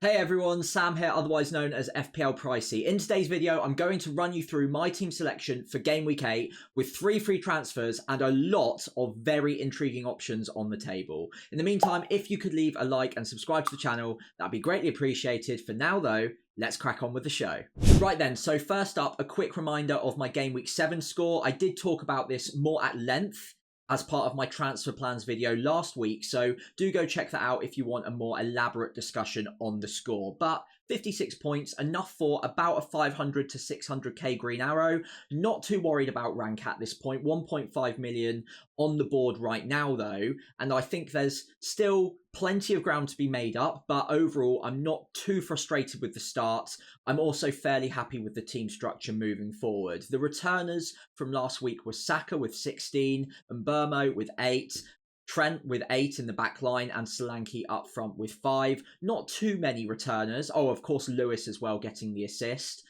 Hey everyone, Sam here, otherwise known as FPL Pricey. In today's video, I'm going to run you through my team selection for Game Week 8 with 3 free transfers and a lot of very intriguing options on the table. In the meantime, if you could leave a like and subscribe to the channel, that'd be greatly appreciated. For now though, let's crack on with the show. Right then, so first up, a quick reminder of my Game Week 7 score. I did talk about this more at length as part of my transfer plans video last week, so do go check that out if you want a more elaborate discussion on the score. But 56 points, enough for about a 500 to 600k green arrow. Not too worried about rank at this point. 1.5 million on the board right now though, and I think there's still plenty of ground to be made up, but overall I'm not too frustrated with the start. I'm also fairly happy with the team structure moving forward. The returners from last week were Saka with 16, and Burmo with 8, Trent with 8 in the back line, and Solanke up front with 5. Not too many returners. Oh, of course, Lewis as well getting the assist.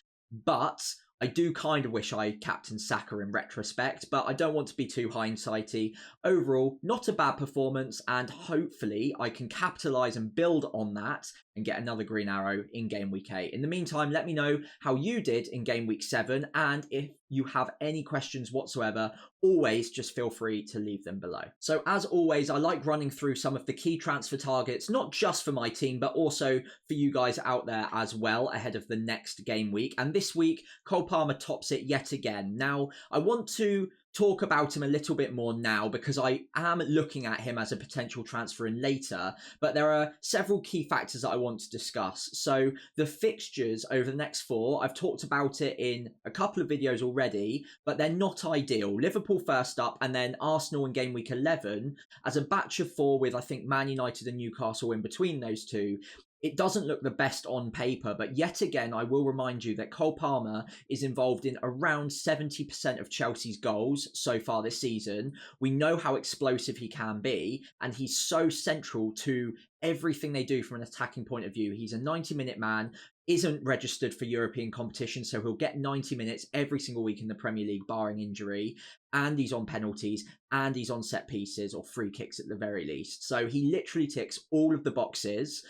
But I do kind of wish I captained Saka in retrospect, but I don't want to be too hindsighty. Overall, not a bad performance, and hopefully I can capitalise and build on that and get another green arrow in Game Week 8. In the meantime, let me know how you did in Game Week 7, and if you have any questions whatsoever, always just feel free to leave them below. So as always, I like running through some of the key transfer targets, not just for my team, but also for you guys out there as well ahead of the next game week. And this week, Cole Palmer tops it yet again. Now, I want to talk about him a little bit more now because I am looking at him as a potential transfer in later, but there are several key factors that I want to discuss. So the fixtures over the next 4, I've talked about it in a couple of videos already, but they're not ideal. Liverpool first up, and then Arsenal in game week 11 as a batch of 4 with, I think, Man United and Newcastle in between those two. It doesn't look the best on paper, but yet again, I will remind you that Cole Palmer is involved in around 70% of Chelsea's goals so far this season. We know how explosive he can be, and he's so central to everything they do from an attacking point of view. He's a 90-minute man, isn't registered for European competition, so he'll get 90 minutes every single week in the Premier League, barring injury, and he's on penalties, and he's on set pieces, or free kicks at the very least. So he literally ticks all of the boxes.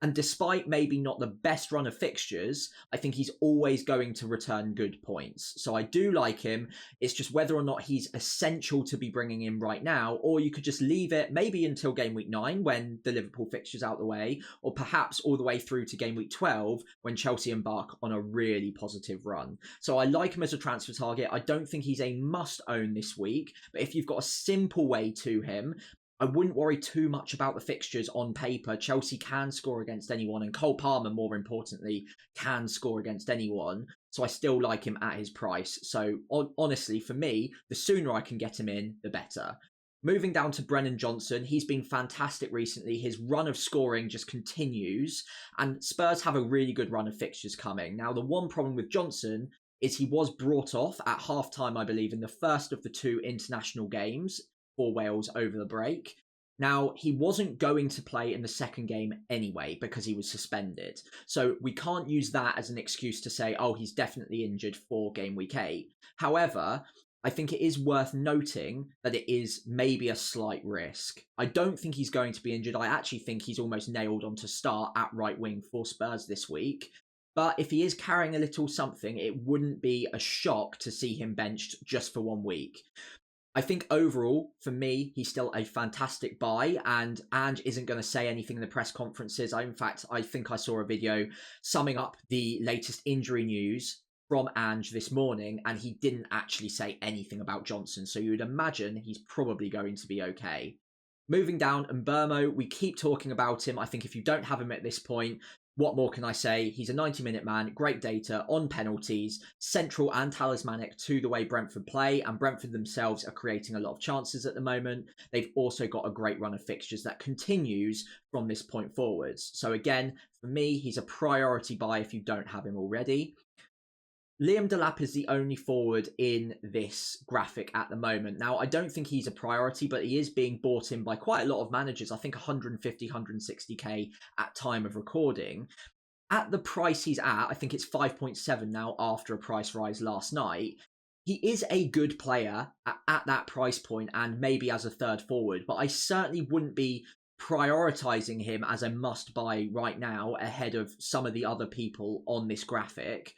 And despite maybe not the best run of fixtures, I think he's always going to return good points. So I do like him. It's just whether or not he's essential to be bringing in right now, or you could just leave it maybe until game week 9 when the Liverpool fixture's out the way, or perhaps all the way through to game week 12 when Chelsea embark on a really positive run. So I like him as a transfer target. I don't think he's a must own this week, but if you've got a simple way to him, I wouldn't worry too much about the fixtures on paper. Chelsea can score against anyone, and Cole Palmer, more importantly, can score against anyone. So I still like him at his price. So honestly, for me, the sooner I can get him in, the better. Moving down to Brennan Johnson, he's been fantastic recently. His run of scoring just continues, and Spurs have a really good run of fixtures coming. Now, the one problem with Johnson is he was brought off at half-time, I believe, in the first of the 2 international games for Wales over the break. Now, he wasn't going to play in the second game anyway because he was suspended. So we can't use that as an excuse to say, oh, he's definitely injured for game week 8. However, I think it is worth noting that it is maybe a slight risk. I don't think he's going to be injured. I actually think he's almost nailed on to start at right wing for Spurs this week. But if he is carrying a little something, it wouldn't be a shock to see him benched just for 1 week. I think overall, for me, he's still a fantastic buy, and Ange isn't going to say anything in the press conferences. In fact, I think I saw a video summing up the latest injury news from Ange this morning, and he didn't actually say anything about Johnson, so you would imagine he's probably going to be okay. Moving down, Mbeumo, we keep talking about him. I think if you don't have him at this point, what more can I say? He's a 90-minute man, great data on penalties, central and talismanic to the way Brentford play, and Brentford themselves are creating a lot of chances at the moment. They've also got a great run of fixtures that continues from this point forwards. So again, for me, he's a priority buy if you don't have him already. Liam Delap is the only forward in this graphic at the moment. Now, I don't think he's a priority, but he is being bought in by quite a lot of managers. I think 150, 160k at time of recording. At the price he's at, I think it's 5.7 now after a price rise last night. He is a good player at that price point and maybe as a third forward, but I certainly wouldn't be prioritizing him as a must buy right now ahead of some of the other people on this graphic.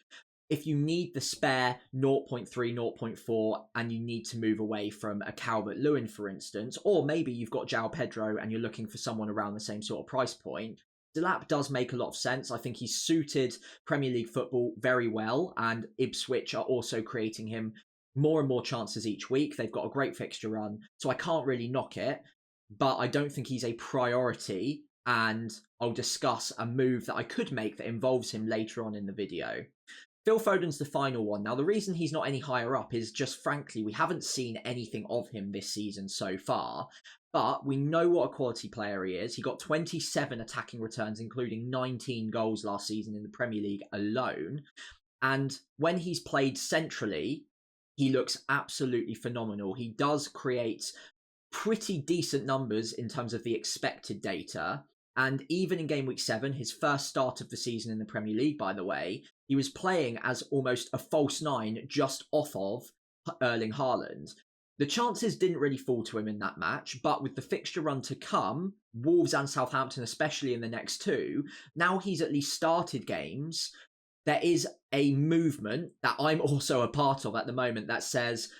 If you need the spare 0.3, 0.4, and you need to move away from a Calvert-Lewin, for instance, or maybe you've got João Pedro and you're looking for someone around the same sort of price point, Delap does make a lot of sense. I think he's suited Premier League football very well, and Ipswich are also creating him more and more chances each week. They've got a great fixture run, so I can't really knock it, but I don't think he's a priority, and I'll discuss a move that I could make that involves him later on in the video. Phil Foden's the final one. Now, the reason he's not any higher up is just, frankly, we haven't seen anything of him this season so far, but we know what a quality player he is. He got 27 attacking returns, including 19 goals last season in the Premier League alone, and when he's played centrally, he looks absolutely phenomenal. He does create pretty decent numbers in terms of the expected data. And even in game week 7, his first start of the season in the Premier League, by the way, he was playing as almost a false 9 just off of Erling Haaland. The chances didn't really fall to him in that match, but with the fixture run to come, Wolves and Southampton, especially in the next 2, now he's at least started games. There is a movement that I'm also a part of at the moment that says,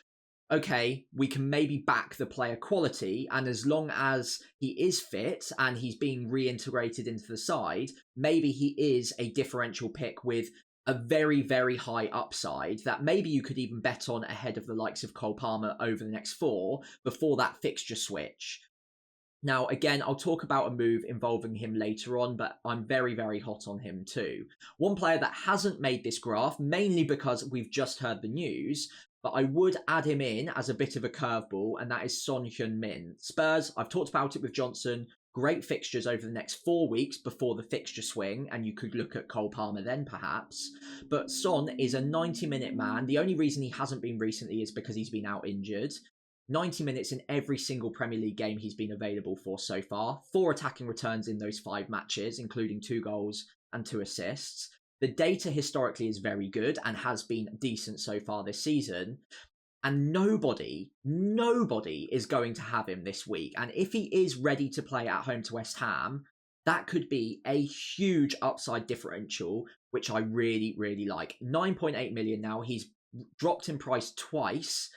okay, we can maybe back the player quality, and as long as he is fit and he's being reintegrated into the side, maybe he is a differential pick with a very, very high upside that maybe you could even bet on ahead of the likes of Cole Palmer over the next 4 before that fixture switch. Now, again, I'll talk about a move involving him later on, but I'm very, very hot on him too. One player that hasn't made this graph, mainly because we've just heard the news, but I would add him in as a bit of a curveball, and that is Son Heung-min. Spurs, I've talked about it with Johnson, great fixtures over the next 4 weeks before the fixture swing, and you could look at Cole Palmer then perhaps. But Son is a 90-minute man. The only reason he hasn't been recently is because he's been out injured. 90 minutes in every single Premier League game he's been available for so far. 4 attacking returns in those 5 matches, including 2 goals and 2 assists. The data historically is very good and has been decent so far this season. And nobody is going to have him this week. And if he is ready to play at home to West Ham, that could be a huge upside differential, which I really, really like. 9.8 million now. He's dropped in price twice.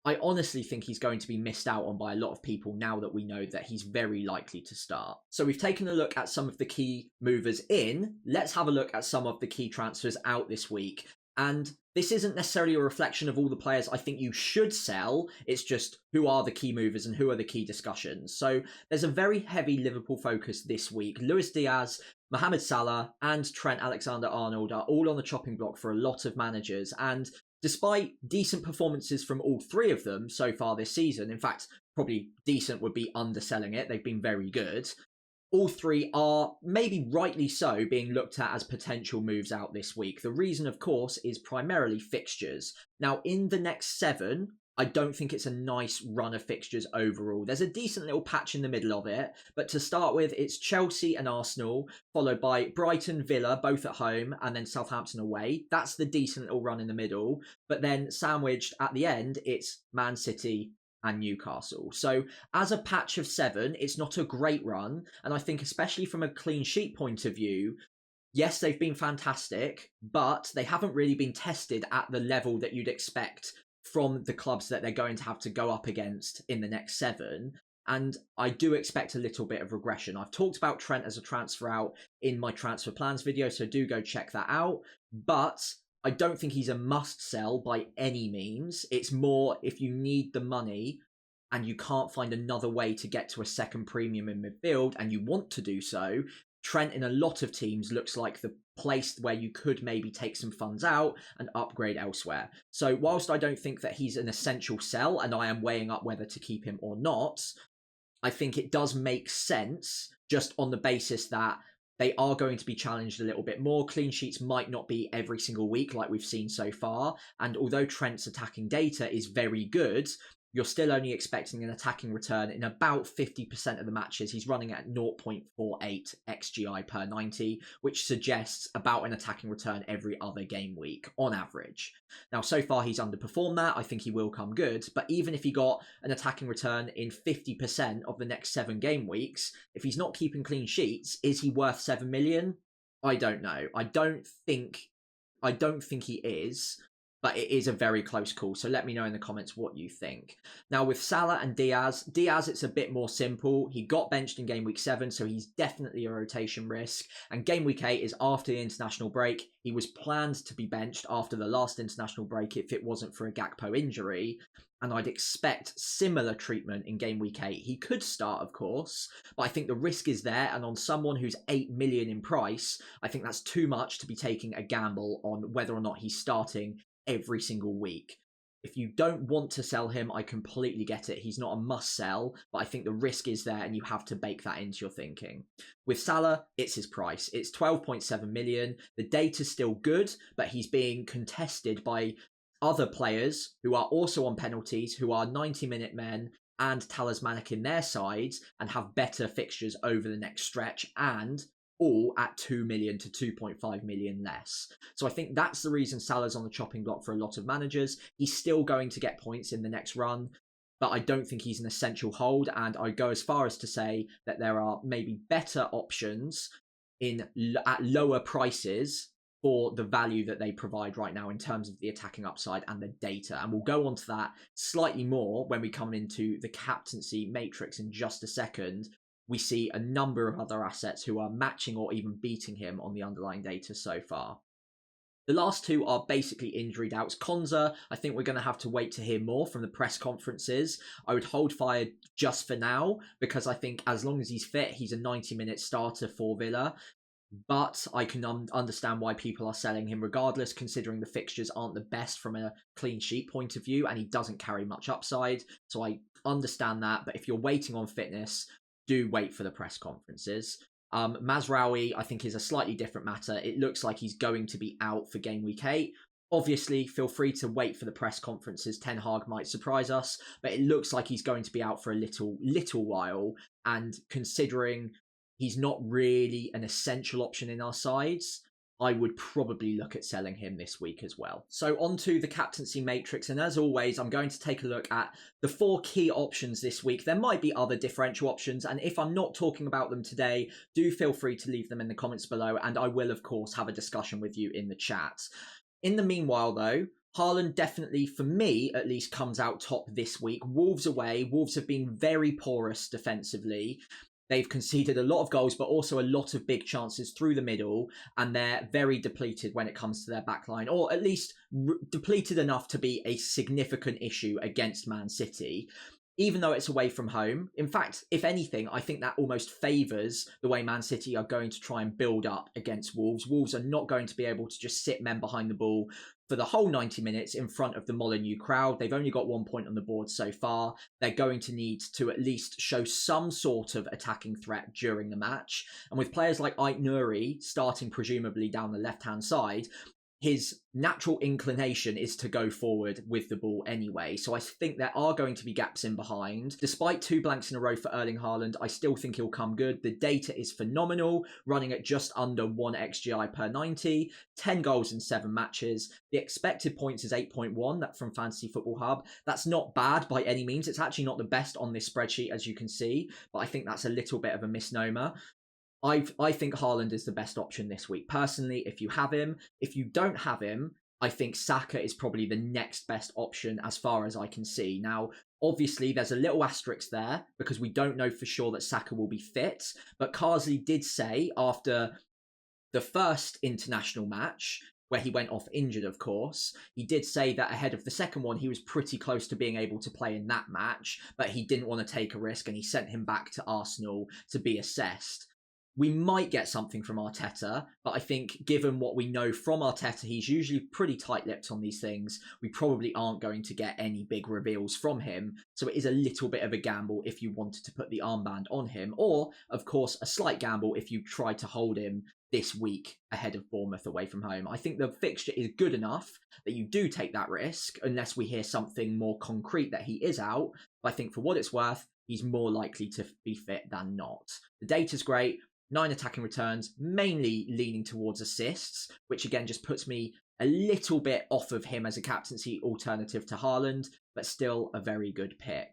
I honestly think he's going to be missed out on by a lot of people now that we know that he's very likely to start. So we've taken a look at some of the key movers in. Let's have a look at some of the key transfers out this week. And this isn't necessarily a reflection of all the players I think you should sell. It's just who are the key movers and who are the key discussions. So there's a very heavy Liverpool focus this week. Luis Diaz, Mohamed Salah and Trent Alexander-Arnold are all on the chopping block for a lot of managers. And despite decent performances from all 3 of them so far this season, in fact, probably decent would be underselling it. They've been very good. All 3 are, maybe rightly so, being looked at as potential moves out this week. The reason, of course, is primarily fixtures. Now, in the next 7, I don't think it's a nice run of fixtures overall. There's a decent little patch in the middle of it, but to start with, it's Chelsea and Arsenal, followed by Brighton, Villa, both at home, and then Southampton away. That's the decent little run in the middle. But then sandwiched at the end, it's Man City and Newcastle. So as a patch of 7, it's not a great run. And I think especially from a clean sheet point of view, yes, they've been fantastic, but they haven't really been tested at the level that you'd expect from the clubs that they're going to have to go up against in the next 7. And I do expect a little bit of regression. I've talked about Trent as a transfer out in my transfer plans video, so do go check that out. But I don't think he's a must sell by any means. It's more if you need the money and you can't find another way to get to a second premium in midfield and you want to do so, Trent in a lot of teams looks like the place where you could maybe take some funds out and upgrade elsewhere. So whilst I don't think that he's an essential sell and I am weighing up whether to keep him or not, I think it does make sense just on the basis that they are going to be challenged a little bit more. Clean sheets might not be every single week like we've seen so far. And although Trent's attacking data is very good, you're still only expecting an attacking return in about 50% of the matches. He's running at 0.48 XGI per 90, which suggests about an attacking return every other game week on average. Now, so far he's underperformed that. I think he will come good, but even if he got an attacking return in 50% of the next 7 game weeks, if he's not keeping clean sheets, is he worth 7 million? I don't know. I don't think he is, but it is a very close call. So let me know in the comments what you think. Now with Salah and Diaz, it's a bit more simple. He got benched in game week 7, so he's definitely a rotation risk. And game week 8 is after the international break. He was planned to be benched after the last international break if it wasn't for a Gakpo injury. And I'd expect similar treatment in game week 8. He could start, of course, but I think the risk is there. And on someone who's 8 million in price, I think that's too much to be taking a gamble on whether or not he's starting every single week. If you don't want to sell him, I completely get it. He's not a must sell, but I think the risk is there and you have to bake that into your thinking. With Salah, it's his price. It's 12.7 million. The data's still good, but he's being contested by other players who are also on penalties, who are 90-minute men and talismanic in their sides and have better fixtures over the next stretch, and all at 2 million to 2.5 million less. So I think that's the reason Salah's on the chopping block for a lot of managers. He's still going to get points in the next run, but I don't think he's an essential hold, and I go as far as to say that there are maybe better options at lower prices for the value that they provide right now in terms of the attacking upside and the data. And we'll go on to that slightly more when we come into the captaincy matrix in just a second. We see a number of other assets who are matching or even beating him on the underlying data so far. The last two are basically injury doubts. Konza, I think we're going to have to wait to hear more from the press conferences. I would hold fire just for now, because I think as long as he's fit, he's a 90-minute starter for Villa. But I can understand why people are selling him regardless, considering the fixtures aren't the best from a clean sheet point of view, and he doesn't carry much upside. So I understand that, but if you're waiting on fitness, do wait for the press conferences. Mazraoui, I think, is a slightly different matter. It looks like he's going to be out for game week 8. Obviously, feel free to wait for the press conferences. Ten Hag might surprise us, but it looks like he's going to be out for a little while. And considering he's not really an essential option in our sides, I would probably look at selling him this week as well. So on to the captaincy matrix, and as always, I'm going to take a look at the 4 key options this week. There might be other differential options, and if I'm not talking about them today, do feel free to leave them in the comments below, and I will, of course, have a discussion with you in the chat. In the meanwhile, though, Haaland definitely, for me at least, comes out top this week. Wolves away. Wolves have been very porous defensively. They've conceded a lot of goals, but also a lot of big chances through the middle, and they're very depleted when it comes to their backline, or at least depleted enough to be a significant issue against Man City, even though it's away from home. In fact, if anything, I think that almost favours the way Man City are going to try and build up against Wolves. Wolves are not going to be able to just sit men behind the ball for the whole 90 minutes in front of the Molineux crowd. They've only got 1 point on the board so far. They're going to need to at least show some sort of attacking threat during the match. And with players like Ait Nouri starting presumably down the left-hand side, his natural inclination is to go forward with the ball anyway. So I think there are going to be gaps in behind. Despite 2 blanks in a row for Erling Haaland, I still think he'll come good. The data is phenomenal, running at just under 1 XGI per 90, 10 goals in 7 matches. The expected points is 8.1, that's from Fantasy Football Hub. That's not bad by any means. It's actually not the best on this spreadsheet, as you can see, but I think that's a little bit of a misnomer. I think Haaland is the best option this week, personally, if you have him. If you don't have him, I think Saka is probably the next best option as far as I can see. Now, obviously, there's a little asterisk there because we don't know for sure that Saka will be fit, but Carsley did say after the first international match, where he went off injured, of course, he did say that ahead of the second one, he was pretty close to being able to play in that match, but he didn't want to take a risk and he sent him back to Arsenal to be assessed. We might get something from Arteta, but I think given what we know from Arteta, he's usually pretty tight-lipped on these things. We probably aren't going to get any big reveals from him, so it is a little bit of a gamble if you wanted to put the armband on him, or, of course, a slight gamble if you try to hold him this week ahead of Bournemouth away from home. I think the fixture is good enough that you do take that risk, unless we hear something more concrete that he is out. But I think for what it's worth, he's more likely to be fit than not. The data's great. 9 attacking returns, mainly leaning towards assists, which again just puts me a little bit off of him as a captaincy alternative to Haaland, but still a very good pick.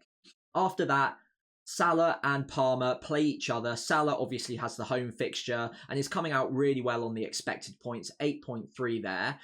After that, Salah and Palmer play each other. Salah obviously has the home fixture and is coming out really well on the expected points, 8.3 there.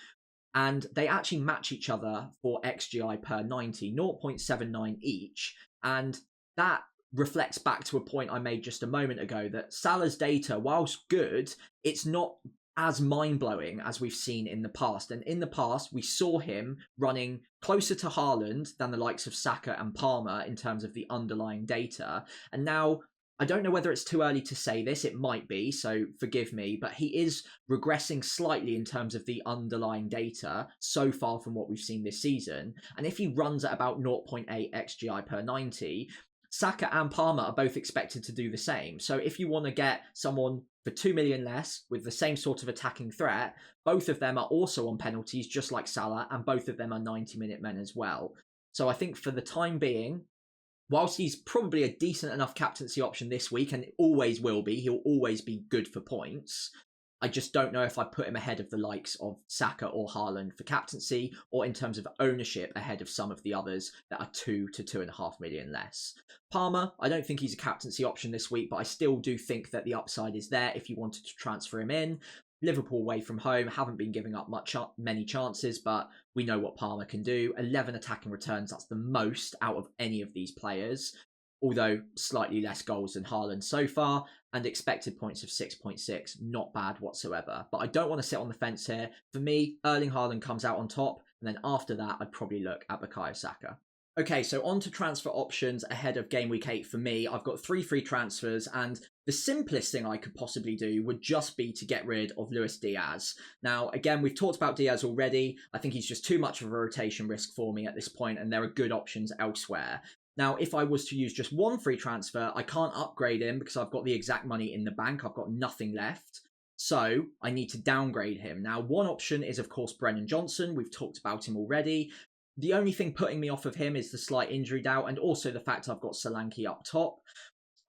And they actually match each other for XGI per 90, 0.79 each. And that reflects back to a point I made just a moment ago, that Salah's data, whilst good, it's not as mind-blowing as we've seen in the past. And in the past, we saw him running closer to Haaland than the likes of Saka and Palmer in terms of the underlying data. And now, I don't know whether it's too early to say this, it might be, so forgive me, but he is regressing slightly in terms of the underlying data so far from what we've seen this season. And if he runs at about 0.8 XGI per 90, Saka and Palmer are both expected to do the same. So if you want to get someone for 2 million less with the same sort of attacking threat, both of them are also on penalties, just like Salah, and both of them are 90-minute men as well. So I think for the time being, whilst he's probably a decent enough captaincy option this week, and it always will be, he'll always be good for points, I just don't know if I put him ahead of the likes of Saka or Haaland for captaincy, or in terms of ownership ahead of some of the others that are 2 to 2.5 million less. Palmer, I don't think he's a captaincy option this week, but I still do think that the upside is there if you wanted to transfer him in. Liverpool away from home, haven't been giving up many chances, but we know what Palmer can do. 11 attacking returns, that's the most out of any of these players, although slightly less goals than Haaland so far, and expected points of 6.6, not bad whatsoever. But I don't want to sit on the fence here. For me, Erling Haaland comes out on top, and then after that, I'd probably look at Bukayo Saka. Okay, so on to transfer options ahead of Game Week 8 for me. I've got 3 free transfers, and the simplest thing I could possibly do would just be to get rid of Luis Diaz. Now, again, we've talked about Diaz already. I think he's just too much of a rotation risk for me at this point, and there are good options elsewhere. Now, if I was to use just 1 free transfer, I can't upgrade him because I've got the exact money in the bank. I've got nothing left. So I need to downgrade him. Now, one option is, of course, Brennan Johnson. We've talked about him already. The only thing putting me off of him is the slight injury doubt, and also the fact I've got Solanke up top.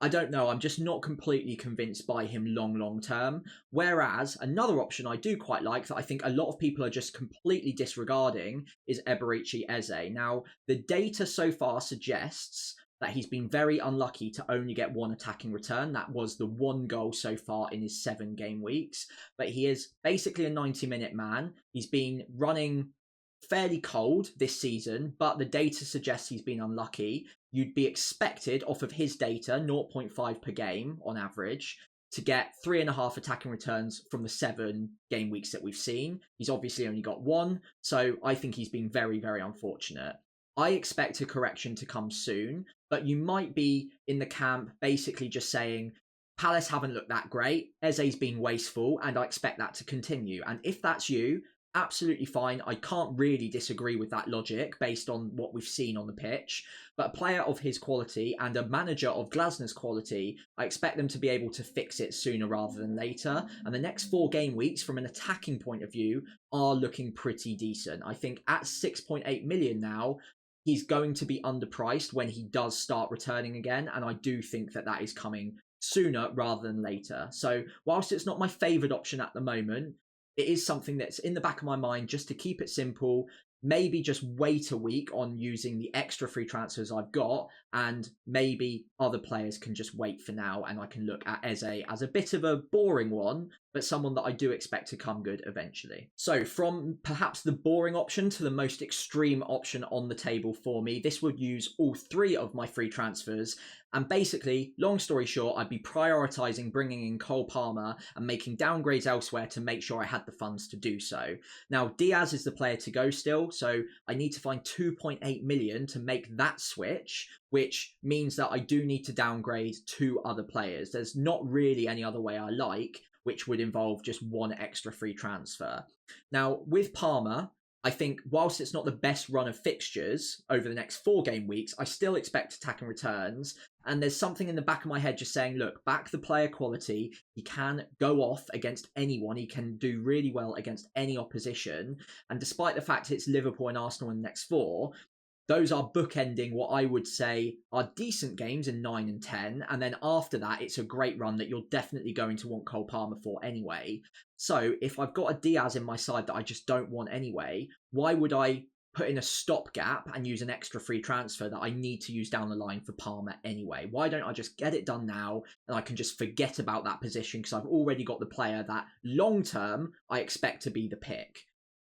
I don't know, I'm just not completely convinced by him long term. Whereas another option I do quite like that I think a lot of people are just completely disregarding is Eberechi Eze. Now, the data so far suggests that he's been very unlucky to only get 1 attacking return. That was the 1 goal so far in his 7 game weeks. But he is basically a 90-minute man. He's been running fairly cold this season, but the data suggests he's been unlucky. You'd be expected, off of his data, 0.5 per game on average, to get 3.5 attacking returns from the 7 game weeks that we've seen. He's obviously only got 1, so I think he's been very unfortunate. I expect a correction to come soon, but you might be in the camp basically just saying, Palace haven't looked that great, Eze's been wasteful, and I expect that to continue. And if that's you, absolutely fine. I can't really disagree with that logic based on what we've seen on the pitch. But a player of his quality and a manager of Glasner's quality, I expect them to be able to fix it sooner rather than later. And the next 4 game weeks, from an attacking point of view, are looking pretty decent. I think at 6.8 million now, he's going to be underpriced when he does start returning again. And I do think that that is coming sooner rather than later. So whilst it's not my favoured option at the moment, it is something that's in the back of my mind just to keep it simple. Maybe just wait a week on using the extra free transfers I've got, and maybe other players can just wait for now, and I can look at Eze as a bit of a boring one, but someone that I do expect to come good eventually. So from perhaps the boring option to the most extreme option on the table for me, this would use all 3 of my free transfers. And basically, long story short, I'd be prioritising bringing in Cole Palmer and making downgrades elsewhere to make sure I had the funds to do so. Now, Diaz is the player to go still, so I need to find 2.8 million to make that switch, which means that I do need to downgrade 2 other players. There's not really any other way I like, which would involve just 1 extra free transfer. Now, with Palmer, I think whilst it's not the best run of fixtures over the next 4 game weeks, I still expect attacking returns. And there's something in the back of my head just saying, look, back the player quality. He can go off against anyone. He can do really well against any opposition. And despite the fact it's Liverpool and Arsenal in the next 4, those are bookending what I would say are decent games in 9 and 10. And then after that, it's a great run that you're definitely going to want Cole Palmer for anyway. So if I've got a Diaz in my side that I just don't want anyway, why would I put in a stopgap and use an extra free transfer that I need to use down the line for Palmer anyway? Why don't I just get it done now and I can just forget about that position because I've already got the player that long term I expect to be the pick.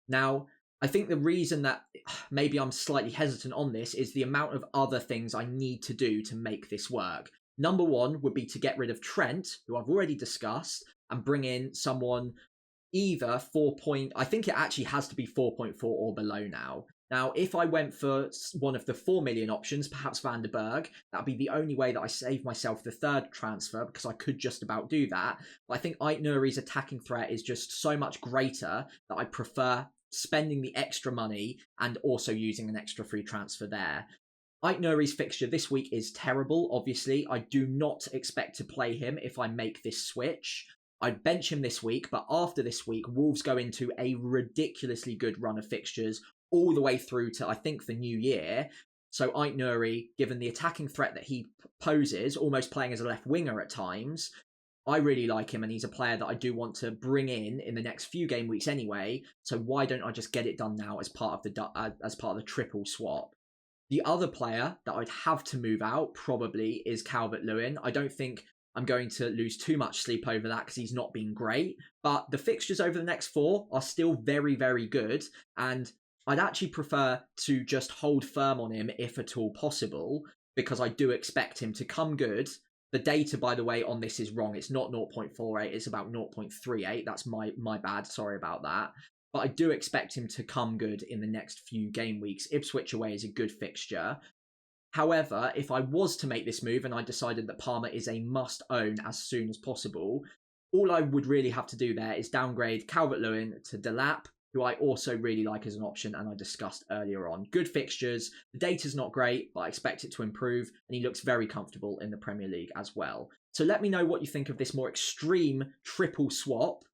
Now, I think the reason that maybe I'm slightly hesitant on this is the amount of other things I need to do to make this work. Number one would be to get rid of Trent, who I've already discussed, and bring in someone either 4. I think it actually has to be 4.4 or below now. Now, if I went for one of the 4 million options, perhaps Van der Berg, that would be the only way that I save myself the third transfer because I could just about do that. But I think Ait Nouri's attacking threat is just so much greater that I prefer spending the extra money and also using an extra free transfer there. Ait Nouri's fixture this week is terrible, obviously. I do not expect to play him if I make this switch. I'd bench him this week, but after this week, Wolves go into a ridiculously good run of fixtures all the way through to, I think, the new year. So Ait Nouri, given the attacking threat that he poses, almost playing as a left winger at times, I really like him, and he's a player that I do want to bring in the next few game weeks anyway. So why don't I just get it done now as part of the triple swap? The other player that I'd have to move out probably is Calvert-Lewin. I don't think I'm going to lose too much sleep over that because he's not been great. But the fixtures over the next 4 are still very, very good, and I'd actually prefer to just hold firm on him if at all possible because I do expect him to come good. The data, by the way, on this is wrong. It's not 0.48. It's about 0.38. That's my bad. Sorry about that. But I do expect him to come good in the next few game weeks. Ipswich away is a good fixture. However, if I was to make this move and I decided that Palmer is a must-own as soon as possible, all I would really have to do there is downgrade Calvert-Lewin to Delap, who I also really like as an option, and I discussed earlier on. Good fixtures. The data's not great, but I expect it to improve, and he looks very comfortable in the Premier League as well. So let me know what you think of this more extreme triple swap.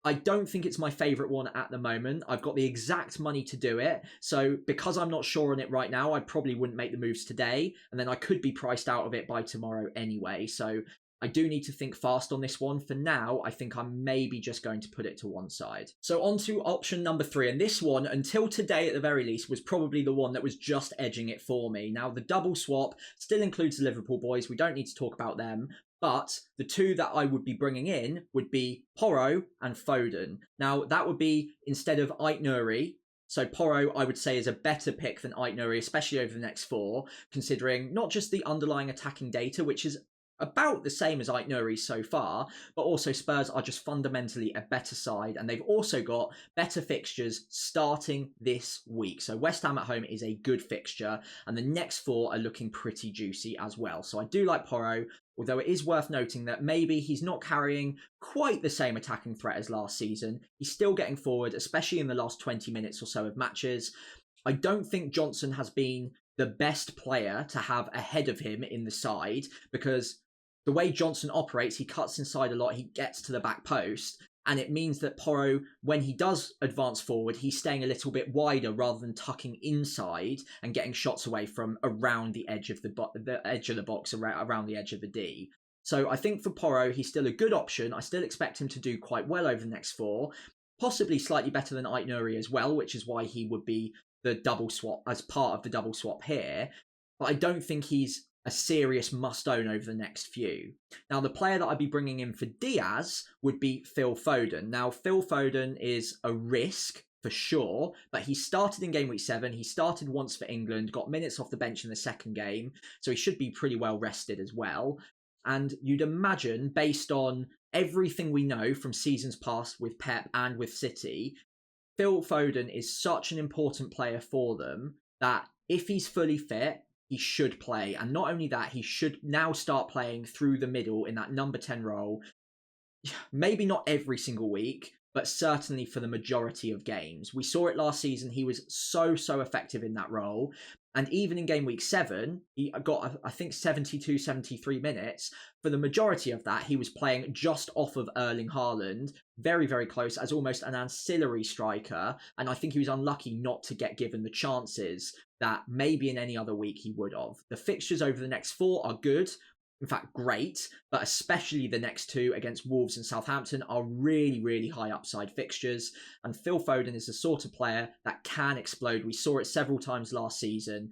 I don't think it's my favourite one at the moment. I've got the exact money to do it. So because I'm not sure on it right now, I probably wouldn't make the moves today. And then I could be priced out of it by tomorrow anyway. So I do need to think fast on this one. For now, I think I'm maybe just going to put it to one side. So on to option number 3. And this one, until today at the very least, was probably the one that was just edging it for me. Now, the double swap still includes the Liverpool boys. We don't need to talk about them. But the 2 that I would be bringing in would be Porro and Foden. Now, that would be instead of Ait Nouri. So Porro, I would say, is a better pick than Ait Nouri, especially over the next 4, considering not just the underlying attacking data, which is about the same as Ait Nouri so far, but also Spurs are just fundamentally a better side, and they've also got better fixtures starting this week. So West Ham at home is a good fixture, and the next 4 are looking pretty juicy as well. So I do like Porro, although it is worth noting that maybe he's not carrying quite the same attacking threat as last season. He's still getting forward, especially in the last 20 minutes or so of matches. I don't think Johnson has been the best player to have ahead of him in the side, because the way Johnson operates, he cuts inside a lot, he gets to the back post, and it means that Porro, when he does advance forward, he's staying a little bit wider rather than tucking inside and getting shots away from around the edge of the edge of the box, around the edge of the D. So I think for Porro, he's still a good option. I still expect him to do quite well over the next 4, possibly slightly better than Ait Nouri as well, which is why he would be the double swap as part of the double swap here. But I don't think he's a serious must-own over the next few. Now, the player that I'd be bringing in for Diaz would be Phil Foden. Now, Phil Foden is a risk for sure, but he started in game week 7. He started once for England, got minutes off the bench in the second game, so he should be pretty well rested as well. And you'd imagine, based on everything we know from seasons past with Pep and with City, Phil Foden is such an important player for them that if he's fully fit, he should play. And not only that, he should now start playing through the middle in that number 10 role. Maybe not every single week, but certainly for the majority of games. We saw it last season. He was so effective in that role. And even in game week 7, he got, I think, 72, 73 minutes. For the majority of that, he was playing just off of Erling Haaland, very close as almost an ancillary striker. And I think he was unlucky not to get given the chances that maybe in any other week he would have. The fixtures over the next 4 are good. In fact, great, but especially the next 2 against Wolves and Southampton are really high upside fixtures. And Phil Foden is the sort of player that can explode. We saw it several times last season.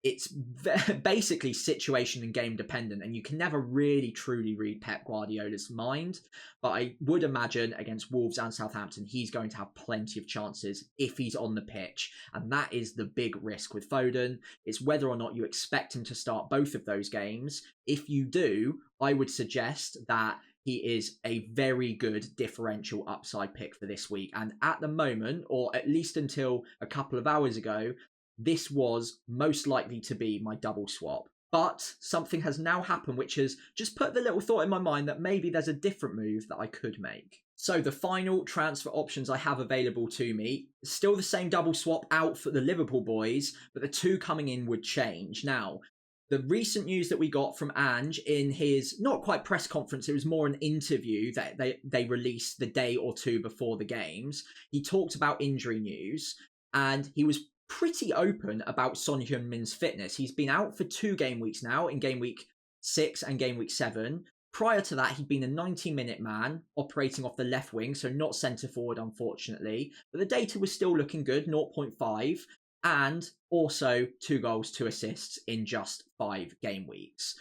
It's basically situation and game dependent, and you can never really truly read Pep Guardiola's mind. But I would imagine against Wolves and Southampton, he's going to have plenty of chances if he's on the pitch. And that is the big risk with Foden. It's whether or not you expect him to start both of those games. If you do, I would suggest that he is a very good differential upside pick for this week. And at the moment, or at least until a couple of hours ago, this was most likely to be my double swap. But something has now happened which has just put the little thought in my mind that maybe there's a different move that I could make. So the final transfer options I have available to me, still the same double swap out for the Liverpool boys, but the 2 coming in would change. Now, the recent news that we got from Ange in his, not quite press conference, it was more an interview that they released the day or 2 before the games. He talked about injury news, and he was pretty open about Son Heung-min's fitness. He's been out for 2 game weeks now, in game week 6 and game week 7. Prior to that, he'd been a 90-minute man, operating off the left wing, so not centre forward, unfortunately. But the data was still looking good, 0.5, and also 2 goals, 2 assists in just 5 game weeks.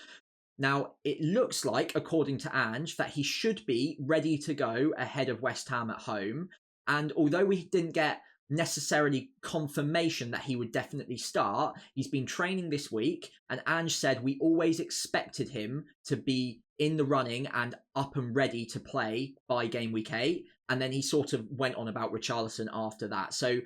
Now, it looks like, according to Ange, that he should be ready to go ahead of West Ham at home. And although we didn't get necessarily confirmation that he would definitely start, he's been training this week, and Ange said we always expected him to be in the running and up and ready to play by game week 8, and then he sort of went on about Richarlison after that. So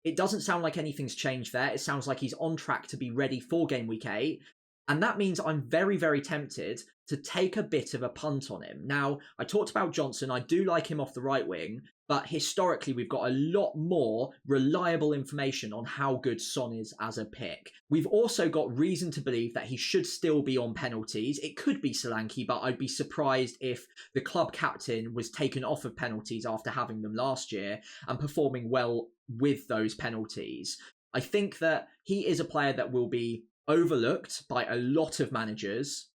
it doesn't sound like anything's changed there. It sounds like he's on track to be ready for game week 8, and that means I'm very tempted to take a bit of a punt on him. Now, I talked about Johnson. I do like him off the right wing, but historically we've got a lot more reliable information on how good Son is as a pick. We've also got reason to believe that he should still be on penalties. It could be Solanke, but I'd be surprised if the club captain was taken off of penalties after having them last year and performing well with those penalties. I think that he is a player that will be overlooked by a lot of managers.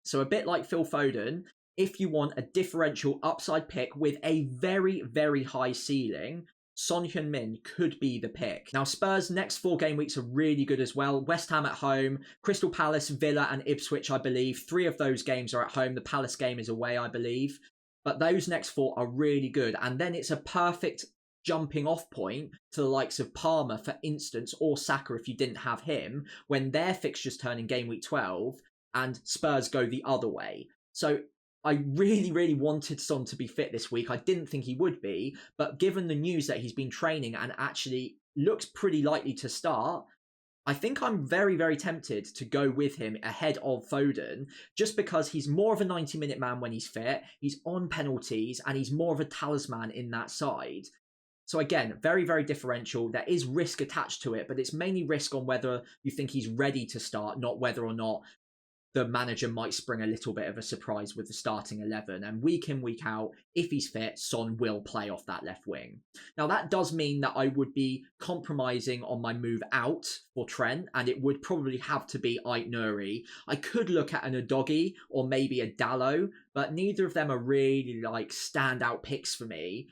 So a bit like Phil Foden, if you want a differential upside pick with a very high ceiling, Son Heung-min could be the pick. Now, Spurs' next 4 game weeks are really good as well. West Ham at home, Crystal Palace, Villa and Ipswich, I believe. 3 of those games are at home. The Palace game is away, I believe. But those next 4 are really good. And then it's a perfect jumping off point to the likes of Palmer, for instance, or Saka if you didn't have him, when their fixtures turn in game week 12 and Spurs go the other way. So I really wanted Son to be fit this week. I didn't think he would be, but given the news that he's been training and actually looks pretty likely to start, I think I'm very tempted to go with him ahead of Foden, just because he's more of a 90-minute man when he's fit, he's on penalties, and he's more of a talisman in that side. So again, very differential. There is risk attached to it, but it's mainly risk on whether you think he's ready to start, not whether or not the manager might spring a little bit of a surprise with the starting 11. And week in, week out, if he's fit, Son will play off that left wing. Now, that does mean that I would be compromising on my move out for Trent, and it would probably have to be Ait-Nouri. I could look at an Udogie or maybe a Dalot, but neither of them are really like standout picks for me.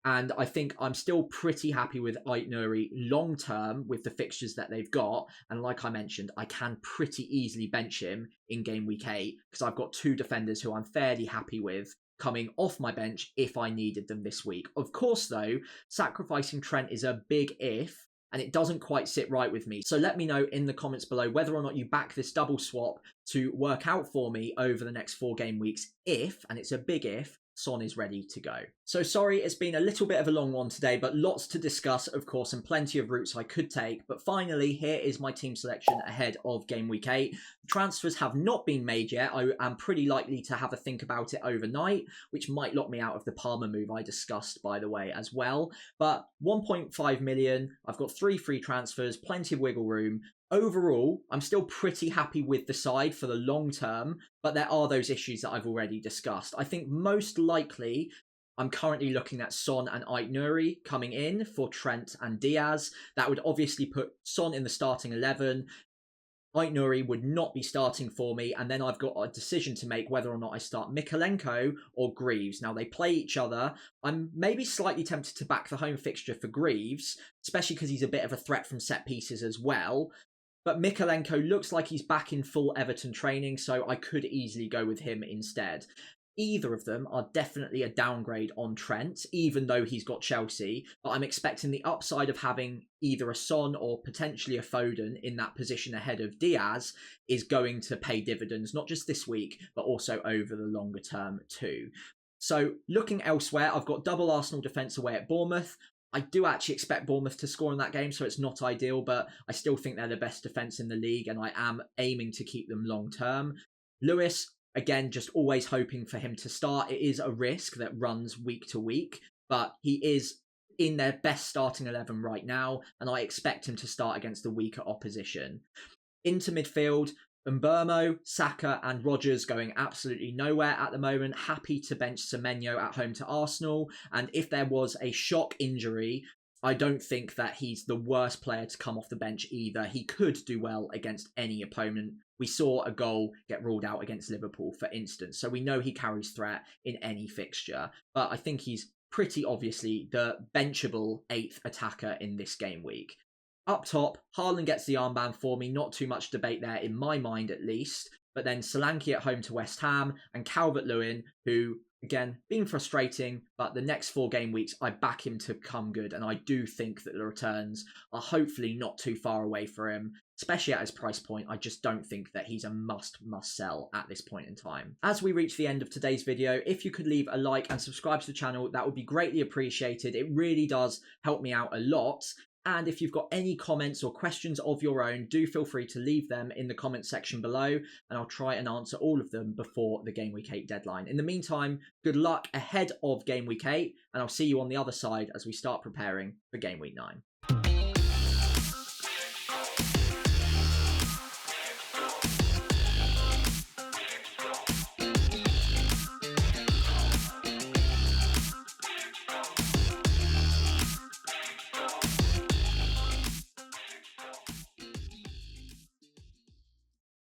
And I think I'm still pretty happy with Ait-Nouri long term with the fixtures that they've got. And like I mentioned, I can pretty easily bench him in game week 8 because I've got 2 defenders who I'm fairly happy with coming off my bench if I needed them this week. Of course, though, sacrificing Trent is a big if, and it doesn't quite sit right with me. So let me know in the comments below whether or not you back this double swap to work out for me over the next 4 game weeks if, and it's a big if, Son is ready to go. So sorry, it's been a little bit of a long one today, but lots to discuss, of course, and plenty of routes I could take. But finally, here is my team selection ahead of Game Week 8. Transfers have not been made yet. I am pretty likely to have a think about it overnight, which might lock me out of the Palmer move I discussed, by the way, as well. But 1.5 million, I've got 3 free transfers, plenty of wiggle room. Overall, I'm still pretty happy with the side for the long term, but there are those issues that I've already discussed. I think most likely I'm currently looking at Son and Ait-Nouri coming in for Trent and Diaz. That would obviously put Son in the starting 11. Ait-Nouri would not be starting for me, and then I've got a decision to make whether or not I start Mykolenko or Greaves. Now, they play each other. I'm maybe slightly tempted to back the home fixture for Greaves, especially because he's a bit of a threat from set pieces as well. But Mykolenko looks like he's back in full Everton training, so I could easily go with him instead. Either of them are definitely a downgrade on Trent, even though he's got Chelsea. But I'm expecting the upside of having either a Son or potentially a Foden in that position ahead of Diaz is going to pay dividends, not just this week, but also over the longer term too. So looking elsewhere, I've got double Arsenal defence away at Bournemouth. I do actually expect Bournemouth to score in that game, so it's not ideal, but I still think they're the best defence in the league, and I am aiming to keep them long term. Lewis, again, just always hoping for him to start. It is a risk that runs week to week, but he is in their best starting 11 right now, and I expect him to start against the weaker opposition. Into midfield, Mbeumo, Saka and Rodgers going absolutely nowhere at the moment. Happy to bench Semenyo at home to Arsenal. And if there was a shock injury, I don't think that he's the worst player to come off the bench either. He could do well against any opponent. We saw a goal get ruled out against Liverpool, for instance. So we know he carries threat in any fixture. But I think he's pretty obviously the benchable 8th attacker in this game week. Up top, Haaland gets the armband for me. Not too much debate there in my mind, at least. But then Solanke at home to West Ham and Calvert-Lewin, who, again, been frustrating, but the next 4 game weeks, I back him to come good. And I do think that the returns are hopefully not too far away for him, especially at his price point. I just don't think that he's a must sell at this point in time. As we reach the end of today's video, if you could leave a like and subscribe to the channel, that would be greatly appreciated. It really does help me out a lot. And if you've got any comments or questions of your own, do feel free to leave them in the comment section below, and I'll try and answer all of them before the Game Week 8 deadline. In the meantime, good luck ahead of Game Week 8, and I'll see you on the other side as we start preparing for Game Week 9.